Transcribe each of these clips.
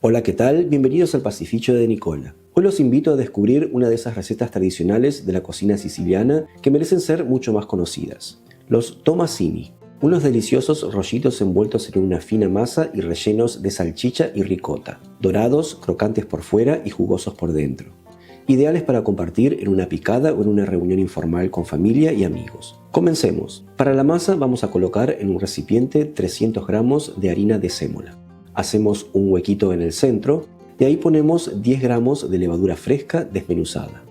Hola, ¿qué tal? Bienvenidos al Pastificio de Nicola. Hoy los invito a descubrir una de esas recetas tradicionales de la cocina siciliana que merecen ser mucho más conocidas. Los tomassini, unos deliciosos rollitos envueltos en una fina masa y rellenos de salchicha y ricota, dorados, crocantes por fuera y jugosos por dentro. Ideales para compartir en una picada o en una reunión informal con familia y amigos. Comencemos. Para la masa vamos a colocar en un recipiente 300 gramos de harina de sémola. Hacemos un huequito en el centro y ahí ponemos 10 gramos de levadura fresca desmenuzada.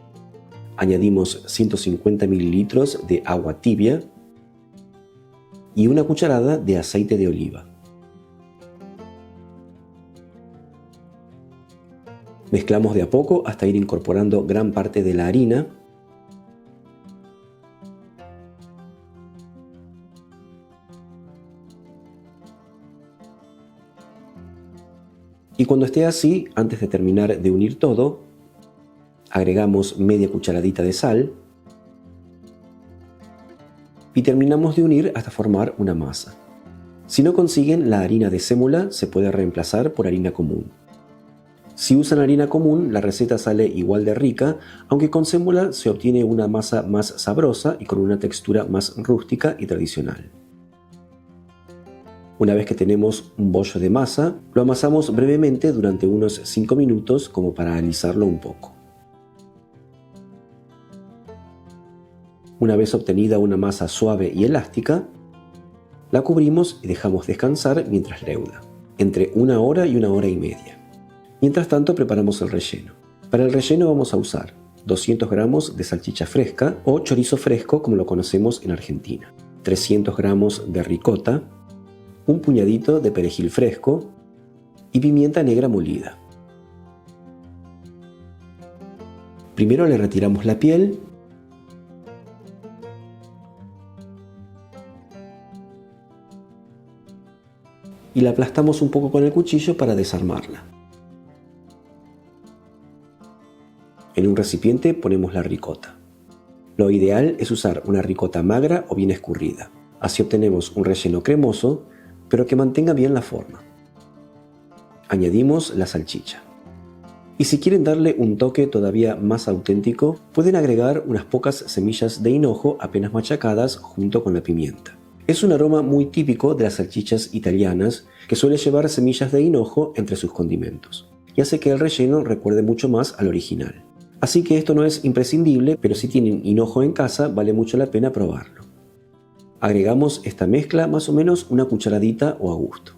Añadimos 150 mililitros de agua tibia y una cucharada de aceite de oliva. Mezclamos de a poco hasta ir incorporando gran parte de la harina. Y cuando esté así, antes de terminar de unir todo, agregamos media cucharadita de sal y terminamos de unir hasta formar una masa. Si no consiguen la harina de sémola, se puede reemplazar por harina común. Si usan harina común, la receta sale igual de rica, aunque con sémola se obtiene una masa más sabrosa y con una textura más rústica y tradicional. Una vez que tenemos un bollo de masa, lo amasamos brevemente durante unos 5 minutos como para alisarlo un poco. Una vez obtenida una masa suave y elástica, la cubrimos y dejamos descansar mientras leuda, entre 1 hora y 1 hora y media. Mientras tanto preparamos el relleno. Para el relleno vamos a usar 200 gramos de salchicha fresca o chorizo fresco como lo conocemos en Argentina, 300 gramos de ricota, un puñadito de perejil fresco y pimienta negra molida. Primero le retiramos la piel y la aplastamos un poco con el cuchillo para desarmarla. En un recipiente ponemos la ricota. Lo ideal es usar una ricota magra o bien escurrida. Así obtenemos un relleno cremoso, pero que mantenga bien la forma. Añadimos la salchicha. Y si quieren darle un toque todavía más auténtico, pueden agregar unas pocas semillas de hinojo apenas machacadas junto con la pimienta. Es un aroma muy típico de las salchichas italianas que suele llevar semillas de hinojo entre sus condimentos y hace que el relleno recuerde mucho más al original. Así que esto no es imprescindible, pero si tienen hinojo en casa vale mucho la pena probarlo. Agregamos esta mezcla más o menos una cucharadita o a gusto.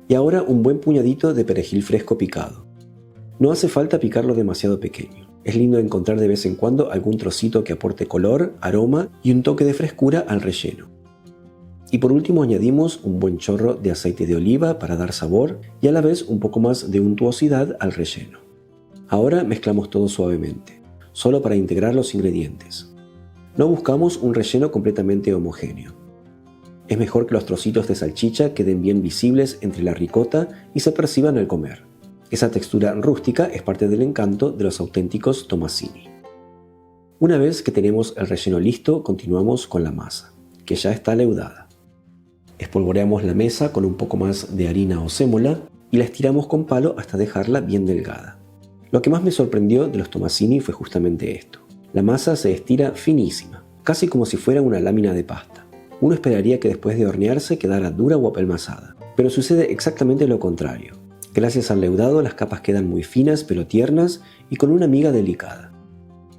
Y ahora un buen puñadito de perejil fresco picado. No hace falta picarlo demasiado pequeño. Es lindo encontrar de vez en cuando algún trocito que aporte color, aroma y un toque de frescura al relleno. Y por último añadimos un buen chorro de aceite de oliva para dar sabor y a la vez un poco más de untuosidad al relleno. Ahora mezclamos todo suavemente, solo para integrar los ingredientes. No buscamos un relleno completamente homogéneo. Es mejor que los trocitos de salchicha queden bien visibles entre la ricota y se perciban al comer. Esa textura rústica es parte del encanto de los auténticos tomassini. Una vez que tenemos el relleno listo, continuamos con la masa, que ya está leudada. Espolvoreamos la mesa con un poco más de harina o sémola y la estiramos con palo hasta dejarla bien delgada. Lo que más me sorprendió de los tomassini fue justamente esto. La masa se estira finísima, casi como si fuera una lámina de pasta. Uno esperaría que después de hornearse quedara dura o apelmazada, pero sucede exactamente lo contrario. Gracias al leudado las capas quedan muy finas pero tiernas y con una miga delicada.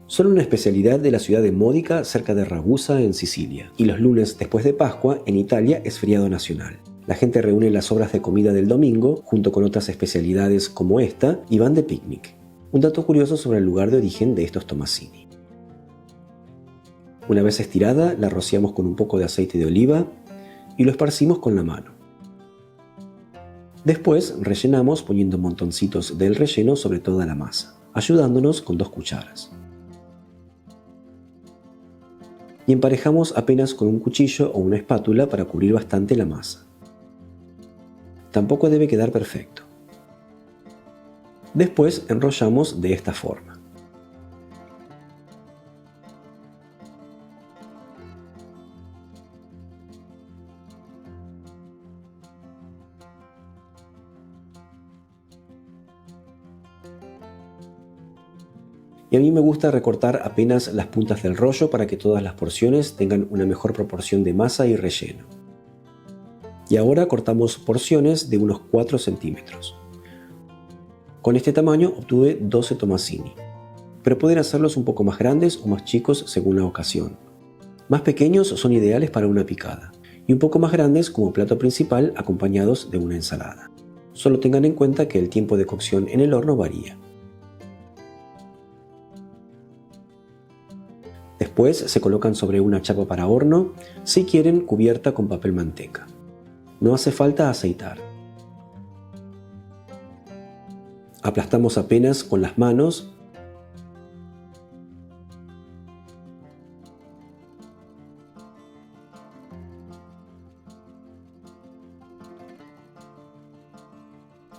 Son una especialidad de la ciudad de Módica cerca de Ragusa en Sicilia, y los lunes después de Pascua en Italia es feriado nacional. La gente reúne las sobras de comida del domingo junto con otras especialidades como esta y van de picnic. Un dato curioso sobre el lugar de origen de estos tomassini. Una vez estirada, la rociamos con un poco de aceite de oliva y lo esparcimos con la mano. Después rellenamos poniendo montoncitos del relleno sobre toda la masa, ayudándonos con 2 cucharas. Y emparejamos apenas con un cuchillo o una espátula para cubrir bastante la masa. Tampoco debe quedar perfecto. Después enrollamos de esta forma. Y a mí me gusta recortar apenas las puntas del rollo para que todas las porciones tengan una mejor proporción de masa y relleno. Y ahora cortamos porciones de unos 4 centímetros. Con este tamaño obtuve 12 tomassini, pero pueden hacerlos un poco más grandes o más chicos según la ocasión. Más pequeños son ideales para una picada, y un poco más grandes como plato principal acompañados de una ensalada. Solo tengan en cuenta que el tiempo de cocción en el horno varía. Después se colocan sobre una chapa para horno, si quieren cubierta con papel manteca. No hace falta aceitar. Aplastamos apenas con las manos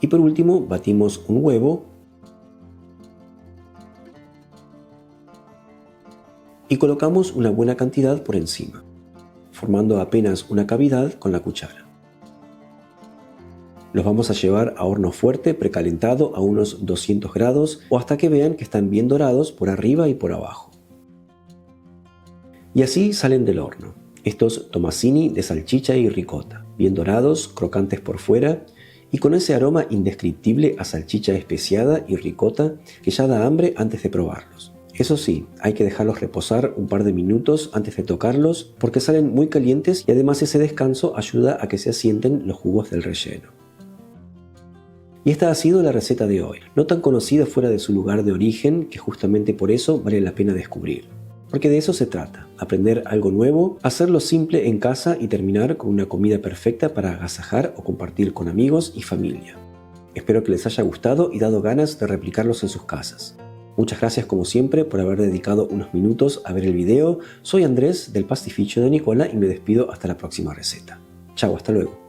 y por último batimos un huevo y colocamos una buena cantidad por encima, formando apenas una cavidad con la cuchara. Los vamos a llevar a horno fuerte precalentado a unos 200 grados o hasta que vean que están bien dorados por arriba y por abajo. Y así salen del horno, estos tomassini de salchicha y ricota, bien dorados, crocantes por fuera y con ese aroma indescriptible a salchicha especiada y ricota que ya da hambre antes de probarlos. Eso sí, hay que dejarlos reposar un par de minutos antes de tocarlos porque salen muy calientes y además ese descanso ayuda a que se asienten los jugos del relleno. Y esta ha sido la receta de hoy, no tan conocida fuera de su lugar de origen que justamente por eso vale la pena descubrir. Porque de eso se trata, aprender algo nuevo, hacerlo simple en casa y terminar con una comida perfecta para agasajar o compartir con amigos y familia. Espero que les haya gustado y dado ganas de replicarlos en sus casas. Muchas gracias como siempre por haber dedicado unos minutos a ver el video. Soy Andrés del Pastificio de Nicola y me despido hasta la próxima receta. Chao, hasta luego.